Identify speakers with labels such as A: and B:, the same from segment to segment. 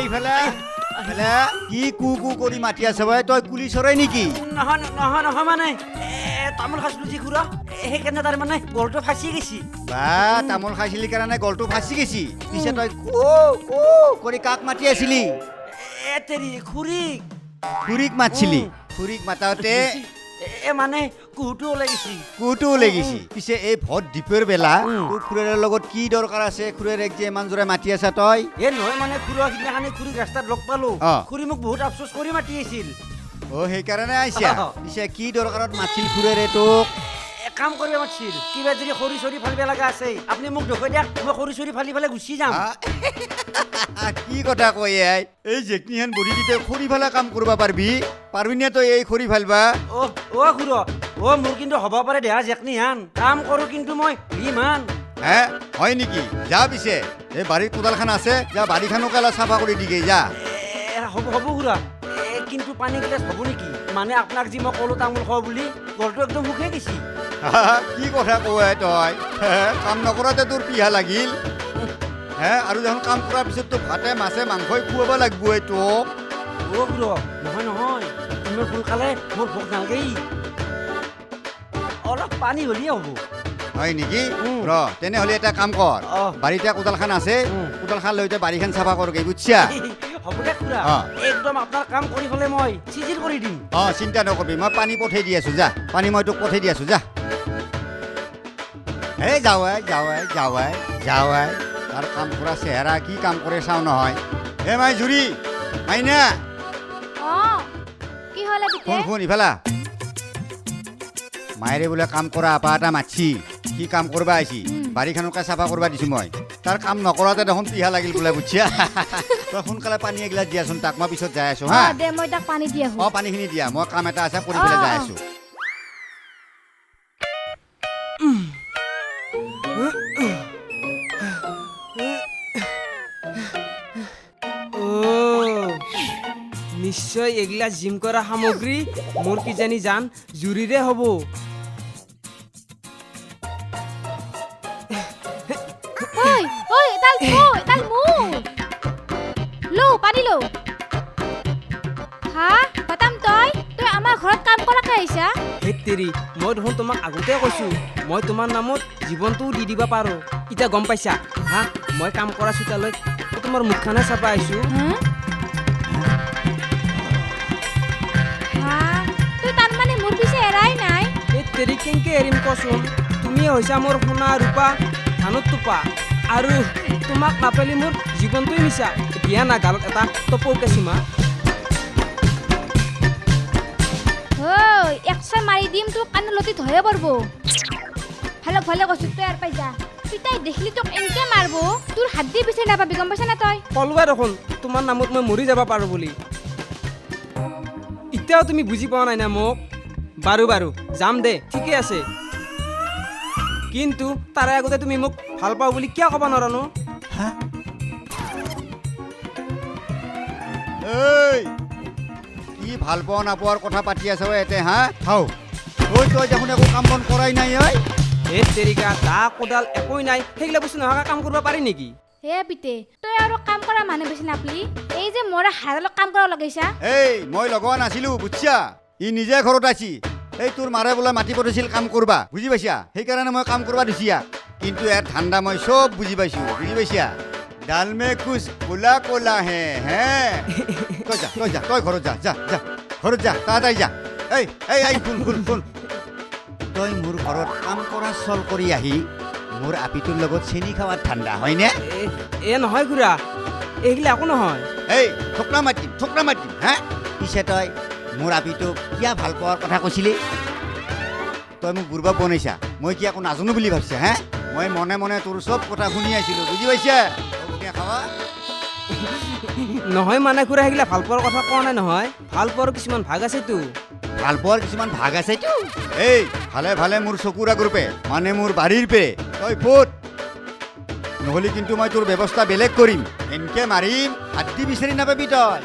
A: ইফালে ইফালে কি কু কু কৰি মাতি আছে ভাই তই পুলিচৰে নেকি
B: নহয় নহয় নহয় মানে তামোল খাইছিলো যি খুৰা সেইকাৰণে তাৰ মানে গলটো ফাঁচি গৈছি
A: বা তামোল খাইছিলি কাৰণে গলটো ফাঁচি গৈছি পিছে তই কু কু কৰি কাক মাতি আছিলি
B: তেৰি খুৰীক
A: খুৰীক মাতিছিলি খুৰীক মাতাওতে
B: মানে কুহুটো ওলাই গৈছি
A: কুহুটো ওলাই গৈছি পিছে এই ভোট দিপৰ বেলা তোৰ খুৰীৰ লগত কি দৰকাৰ আছে খুৰীৰ এক যে ইমান জোৰে মাতি আছা তই
B: নহয় মানে খুৰা সিদিনাখনি খুৰীক ৰাস্তাত লগ পালো খুৰী মোক বহুত আফচোচ কৰি মাতি আছিল
A: সেইকাৰণে আহিছা পিছে কি দৰকাৰত মাতিছিল খুৰীৰে তোক
B: কাম কৰিব মাতিছিল কিবা যদি খৰি চৰি ফালিব লগা আছে আপুনি মোক দেখুৱাই দিয়ক মই খৰি চৰি ফালি ফালে গুচি যাম
A: কি কথা কয় এই জেকনিহেন বডি দিতে খৰি ফালা কাম কৰিব পাৰবি নে তই এই খৰি ফালবা
B: খুৰা মোৰ কিন্তু হ'ব পাৰে দেহা জেকনিহান কাম কৰো কিন্তু মই ইমান
A: হয় নেকি যা পিছে এই বাৰীত কোদালখান আছে যা বাৰীখানক এলা চাফা কৰি দিগে যা
B: হ'ব খুৰা কিন্তু পানী গিলাচ হ'ব নেকি মানে আপোনাক যি মই ক'লো তামোল খাওঁ বুলি গলটো একদম মুখে গৈছি
A: কি কথা কয় তই কাম নকৰাতে তোৰ পিহা লাগিল আৰু যখন কাম কৰাৰ পিছত তো ভাতে মাছে মাংসই খুৱাব লাগিব তোক
B: খুৰা নহয় তুমি সোনকালে মোৰ ভোক নালাগেই অলপ পানী হ'লেই হ'ব
A: হয় নেকি ৰ তেনেহ'লে এটা কাম কৰ বাৰীতে কোদালখান আছে কোদালখান লৈ বাৰীখান চাফা কৰগে বুজিছা
B: হ'ব দে খুৰা একদম আপোনাৰ কাম কৰি হ'লে মই চিজিল কৰি দিম
A: চিন্তা নকৰিবি মই পানী পঠাই দি আছো যা পানী মই তোক পঠাই দি আছো যা এই যাৱাই তাৰ কাম কৰা চেহেৰা কি কাম কৰে চাওঁ নহয় মাই জুৰি মাইনা
C: কি হ'ল
A: শুন ইফালা মায়েৰে বোলে কাম কৰা আপা এটা মাতছি কি কাম কৰবা আহিছি বাৰীখনকে চাফা কৰবা দিছো মই তাৰ কাম নকৰাতে দেখোন পিহা লাগিল বোলে বুজিছা তই সোনকালে পানী এগিলাচ দিয়াচোন তাক মই পিছত যাই আছো হা
C: দে মই তাক পানী দি আহো
A: পানীখিনি দিয়া মই কাম এটা আছে কৰি পেলাই যাই আছো
B: নিশ্চয় এগিলা জিম কৰা সামগ্ৰী মোৰ কিজানি জান জুৰিৰে হ'ব
C: পানী লো হা বাতাম তই আমাৰ ঘৰত কাম কৰাকে আহিছা
B: হেতেৰি মই দেখোন তোমাক আগতে কৈছো মই তোমাৰ নামত জীৱনটোও দি দিবা পাৰো এতিয়া গম পাইছা হা মই কাম কৰা চোতালৈ তোমাৰ মুখখানে চাবা আহিছো
C: তুই তাৰ মানে মোৰ পিছে এৰাই নাই
B: হেতেৰি কেনেকে এৰিম কচোন তুমিয়ে হৈছা মোৰ সোণা ৰূপা ধানত টোপা আৰু তোমাক নাপালি মোৰ জীৱনটোৱে মিছা দিয়া না গালত এটা টপৌকে সীমা
C: একশাৰ মাৰি দিম তোক কাণৰ লতি ধয়ে পৰব ভালে কৈছো তই আৰু পাই যা তুই তাই দেখিলি তোক এনেকে মাৰব তোৰ হাত দি বিচাৰি নাপাবি গম পাইছা না তই
B: কলোৱে দেখোন তোমাৰ নামত মই মৰি যাব পাৰো বুলি এতিয়াও তুমি বুজি পোৱা নাই না মোক বাৰু যাম দে ঠিকে আছে কিন্তু তাৰে আগতে তুমি মোক ভাল পাওঁ বুলি কিয় ক'ব নোৱাৰানো
A: কি ভাল পোৱা নাপোৱাৰ কথা পাতি আছ এতে তই দেখোন একো কাম বন কৰাই নাই
B: এই তেৰিকা দা কোদাল একোই নাই সেইগিলা বস্তু নোহোৱাকৈ কাম কৰিব পাৰি নেকি
C: পিতে তই আৰু কাম কৰা মানুহ বেছি নাপলি এই যে মোৰ হাড়ালত কাম কৰা লগাইছা
A: মই লগোৱা নাছিলো বুজিছা ই নিজে ঘৰত আছি এই তোৰ মাৰে বোলে মাতি পঠাইছিল কাম কৰবা বুজি পাইছা সেইকাৰণে মই কাম কৰবা দিছিয়া কিন্তু ইয়াৰ ঠাণ্ডা মই চব বুজি পাইছো বুজি পাইছা ডাল মে কুছ কোলা কোলা হে তই ঘৰত যা ঘৰত যা তাড়াতাড়ি যা এই শুন তই মোৰ ঘৰত কাম কৰা চল কৰি আহি মোৰ আপিটোৰ লগত চেনি খাৱাত ঠাণ্ডা হয়নে
B: নহয় খুৰা এইগিলা একো নহয়
A: ঠোকৰা মাতিম পিছে তই মোৰ আপিটোক কিয় ভাল পোৱাৰ কথা কৈছিলি তই মোক বুৰ্বক বনাইছা মই কি একো নাজানো বুলি ভাবিছা মই মনে মনে তোৰ চব কথা শুনি আছিলো বুজি পাইছা
B: নহয় মানে খুৰা সেইগিলা ভাল পোৱাৰ কথা কোৱা নাই নহয় ভাল পোৱাৰ কিছুমান ভাগ আছেতো
A: ভাল পোৱাৰ কিছুমান ভাগ আছেতো ভালে মোৰ চকুৰ আগৰ পে মানে মোৰ বাৰীৰ পে তই ফুট নহ'লে কিন্তু মই তোৰ ব্যৱস্থা বেলেগ কৰিম এনেকে মাৰিম হাতী বিচাৰি নাপাবি তই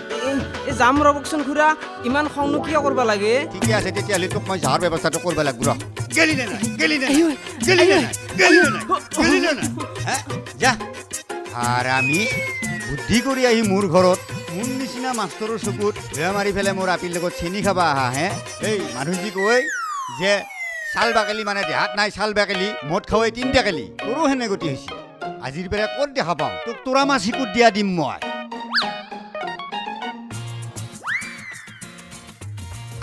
B: যাম ৰবকচোন খুৰা ইমান খংনো কিয় কৰিব লাগে
A: ঠিকে আছে তেতিয়াহ'লে তোক মই যাৰ ব্যৱস্থাটো কৰিব লাগিব যা আৰু আমি বুদ্ধি কৰি আহি মোৰ ঘৰত সিদিনা মাষ্টৰৰ চকুত ভেয়া মাৰি পেলাই মোৰ আপিৰ লগত চেনি খাবা আহা হে এই মানুহজী কৈ যে চাল বাকেলি মানে দেহাত নাই চাল বাকেলি মদ খাওয়াই 3 টেকেলি তোৰো হেনে গতি হৈছে আজিৰ পৰা ক'ত দেখা পাওঁ তোক তোৰা মাছ শিকুত দিয়া দিম মই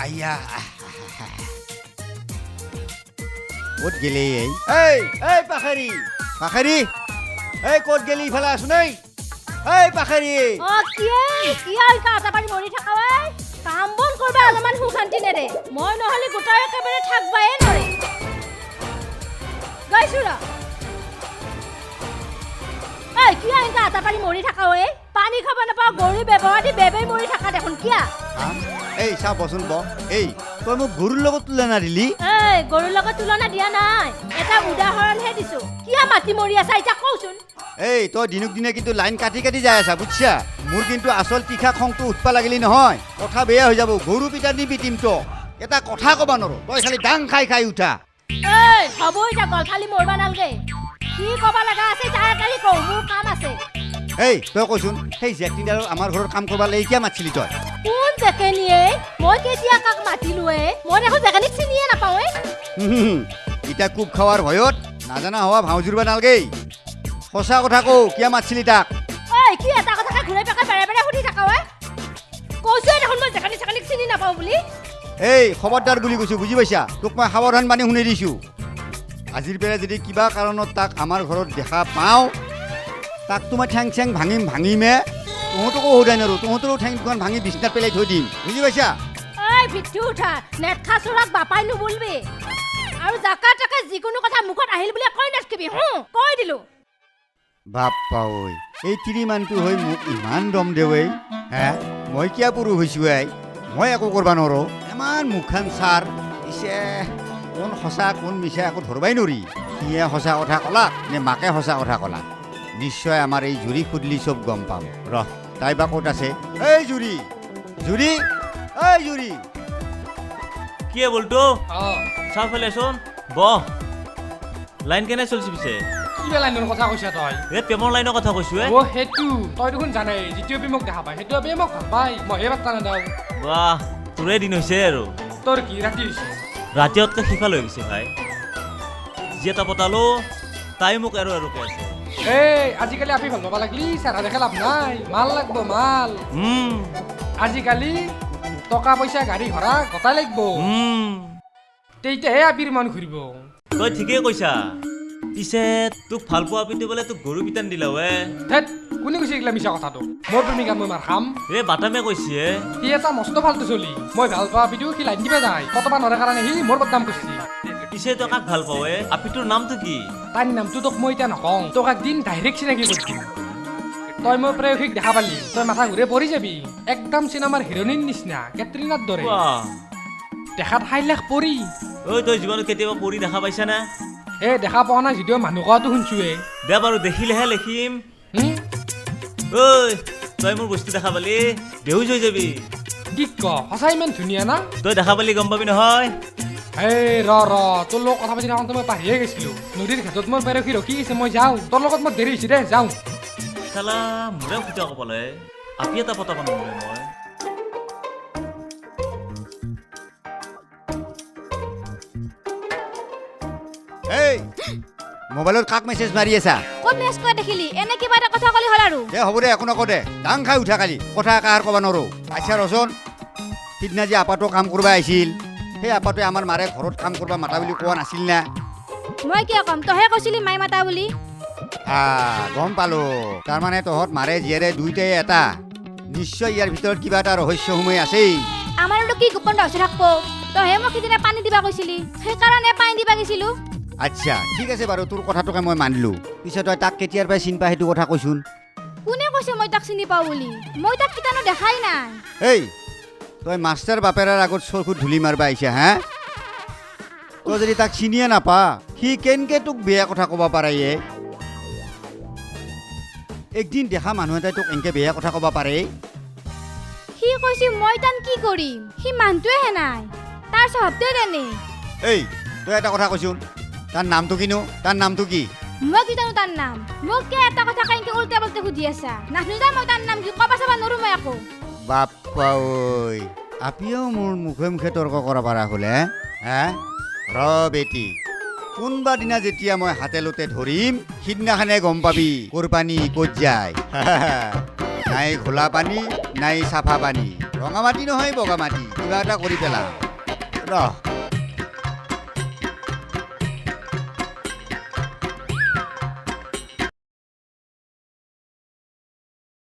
A: আইয়া ক'ত গেলি এই পাখাৰি পাখাৰি এই ক'ত গেলি ইফালে আছো নাই এই পাখাৰি
D: অ কিয়া কাটা পাৰি মৰি থাকা ঐ কাম বন কৰবা অলপমান সুশান্তি নেৰে মই নহলে গোটাই একেবাৰে থাকবাই নৰে গাইছুৰা এই কিয়া কাটা পাৰি মৰি থাকা ঐ পানী খাব নাপাও গৰু ব্যৱহাৰ দি বেবে মৰি থাকা দেখোন কিয়া
A: এই চা বচোন ব এই তই মোক গৰুৰ লগত তুলনা দিলি
D: এই গৰুৰ লগত তুলনা দিয়া নাই এটা উদাহৰণহে দিছো কিয়া মাটি মৰি আছা এতিয়া কওচোন
A: এই তই দিনক দিনে কিন্তু লাইন কাটি কাটি যাই আছা বুঝছা মোৰ কিন্তু আসল তীখা খংটো উঠবা লাগিলি নহয় কথা বেয়া হৈ যাব গৰু পিটা দি পিটিম তো এটা কথা কবা নৰো তই খালি ডাং খাই খাই উঠা
D: এই হ'ব এতিয়া গলফালি মৰবা নালগে কি কবা লগা আছে তাড়াতাড়ি কও মোৰ কাম আছে
A: এই তই কচোন সেই জেকটিডালৰ আমাৰ ঘৰৰ কাম কৰবা লাগি কিয় মাতিছিলি তই
D: কোন জেকেনিয়ে মই কেতিয়া কাক মাতিলোৱে মই দেখোন জেকেনিক চিনিয়ে নাপাওঁ
A: ইটা কুব খাৱাৰ ভয়ত নাজানা হোৱা ভাউজুৰবা নালগে সঁচা কথা কও কিয় মাতিছিলি তাক
D: ঐ কি এটা কথাকে ঘূৰাই পকাই বাৰে বাৰে সুধি থাকা ঐ কৈছোৱে দেখোন মই জেকেনিক চিনি নাপাওঁ বুলি
A: এই খবৰদাৰ বুলি কৈছো বুজি পাইছা তোক মই সাৱধান বাণী শুনি দিছো আজিৰ পৰা যদি কিবা কাৰণত তাক আমাৰ ঘৰত দেখা পাওঁ তাক তোমাৰ ঠেং চেং ভাঙিমে তহঁতকো সোধাই নৰো তহঁতৰো ঠেং দুখন ভাঙি বিছনাত পেলাই থৈ দিম বুজি পাইছা
D: ঐ ভিতু উঠা নেটখা চোৰাক বাপাই নুবুলবি আৰু জাকা টাকা যিকোনো কথা মুখত আহিল বুলি কৈ নাথকিবি কৈ দিলো
A: বাপ্পা ঐ এই তিৰিমানটো হৈ মোক ইমান দম দেৱে হে মই কিয় পুৰুষ হৈছো মই একো কৰবা নৰো ইমান মুখখন চাৰ পিছে কোন সঁচা কোন মিছা একো ধৰবাই নৰি সিয়ে সঁচা কথা ক'লাক নে মাকে সঁচা কথা ক'লাক নিশ্চয় আমাৰ এই জুৰি সুধলি চব গম পাম ৰহ তাই বা ক'ত আছে এই জুৰি জুৰি এই জুৰি
E: কি বলতো চাও ফেলে শোন বহ লাইন কেনে চলছি পিছে
F: কি লাইনৰ কথা কৈছা তই
E: এ প্ৰেমৰ লাইনৰ কথা কৈছো
F: অ সেইটো তই দেখোন জানাই যিটো আপি মোক দেখা পাই সেইটো আপি মোক ভাল পাই মইহে পাত্তা নেদাও
E: বাহ তোৰে দিন হৈছে আৰু
F: তোৰ কি ৰাতি হৈছে
E: ৰাতিতকৈ সিফাল হৈ গৈছে ভাই যি এটা পতালো তাই মোক আৰু আছে
F: এই আজিকালি আপি ভাল পাবা লাগলি চেৰা দেখে লাভ নাই মাল লাগব মাল আজিকালি টকা পইচা গাড়ী ঘোঁৰা গতাই লাগব তেতিয়াহে আপিৰ মন ঘূৰিব
E: তই ঠিকেই কৈছা পিছে তোক ভাল পোৱা পিতে বোলে তোক গৰু পিটান দিলা ৱে
F: ধেত কোনে কৈছে এইগিলা মিছা কথাটো মোৰ প্ৰেমিকাত মই মাৰ খাম
E: এ বাটামে কৈছে
F: সি এটা মস্ত ফাল্টু চলি মই ভাল পোৱা আপিটো সি লাইন দিবা যায় কতবা নৰে কাৰণে সি মোৰ বদনাম কৰিছে
E: পিছে তই কাক ভাল পাৱে আপিটোৰ নামটো কি
F: তাইৰ নামটো তোক মই এতিয়া নকওঁ তোক একদিন ডাইৰেক্ট চিনাকি কৰি দিম তই মোৰ প্ৰেয়সীক দেখা পালি তই মাথা ঘূৰে পৰি যাবি একদম চিনেমাৰ হিৰ'ইনিৰ নিচিনা কেটৰিনাৰ দৰে দেখাত 6 লাখ পৰি
E: ঐ তই জীৱনত কেতিয়াবা পৰি দেখা পাইছা না
F: এই দেখা পোৱা নাই যদিও মানুহ কোৱাটো শুনছোৱে
E: দে বাৰু দেখিলেহে লিখিম ঐ তই মোৰ বস্তু দেখা পালি বেহুজ হৈ যাবি
F: কি ক সঁচা ইমান ধুনীয়া না
E: তই দেখা পালি গম পাবি নহয়
F: এই ৰ তোৰ লগত কথা পাতি থাকোঁতে মই পাহৰিয়ে গৈছিলো নদীৰ ঘাটত মোৰ প্ৰেয়সী ৰখি গৈছে মই যাওঁ তোৰ লগত মোৰ দেৰি হৈছে দে যাওঁ
E: চালা মোৰে ফুটা কপালে আপি এটা পতাব নোৱাৰে মই
A: এই মোবাইলত কাক মেছেজ মাৰি আছা
C: ক'ত মেছ কৰা দেখিলি এনে কিবা এটা কথা ক'লি হ'ল আৰু
A: দে হ'ব দে একো নকওঁ দে ডাং খাই উঠা কালি কথা কাৰ ক'বা নৰো আচ্ছা ৰচোন সিদিনা যে আপাটো কাম কৰিব আহিছিল সেই আপাটোৱে আমাৰ মাৰে ঘৰত কাম কৰিব মাতা বুলি কোৱা নাছিল না
C: মই কিয় ক'ম তহে কৈছিলি মাই মাতা বুলি
A: গম পালো তাৰমানে তহঁত মাৰে জীয়েৰে দুইটাই এটা নিশ্চয় ইয়াৰ ভিতৰত কিবা এটা ৰহস্য সোমাই আছেই
C: আমাৰ আৰু কি গোপন ৰহস্য থাকব তহে মোক সিদিনা পানী দিবা কৈছিলি সেইকাৰণে পানী দিবা গৈছিলো
A: আচ্ছা ঠিক আছে বাৰু তোৰ কথাটোকে মই মানিলো পিছে তই তাক কেতিয়াৰ পৰাই চিনি পাই সেইটো কথা কৈছোন
C: কোনে কৈছে মই তাক চিনি পাওঁ বুলি মই তাক কিতানো দেখাই নাই
A: এই তই মাষ্টাৰ বাপেৰাৰ আগত চকুত ধূলি মাৰবা আহিছা হা তই যদি তাক চিনিয়ে নাপা সি কেনকে তোক বেয়া কথা ক'ব পাৰে একদিন দেখা মানুহ এটাই তোক এনেকে বেয়া কথা ক'ব পাৰে
C: সি কৈছে মই তান কি কৰিম সি মানুহটোৱে নাই তাৰ স্বভাৱটোৱে তেনে
A: এই তই এটা কথা কৈছোন তাৰ নামটো কিনো তাৰ নামটো কি
C: মই কি জানো তাৰ নাম মোক কে এটা কথা কেনেকে উল্টা পাল্টা সুধি আছা নাজানো মই তাৰ নাম কি ক'বা চাবা নোৱাৰো মই আকৌ
A: বাপ্পা ঐ আপিও মোৰ মুখে মুখে তৰ্ক কৰা পাৰা হ'লে হে ৰ বেটি কোনবা দিনা যেতিয়া মই হাতে লোতে ধৰিম সিদিনাখনে গম পাবি ক'ৰ পানী ক'ত যায় নাই ঘোলা পানী নাই চাফা পানী ৰঙা মাটি নহয় বগা মাটি কিবা এটা কৰি পেলাম ৰ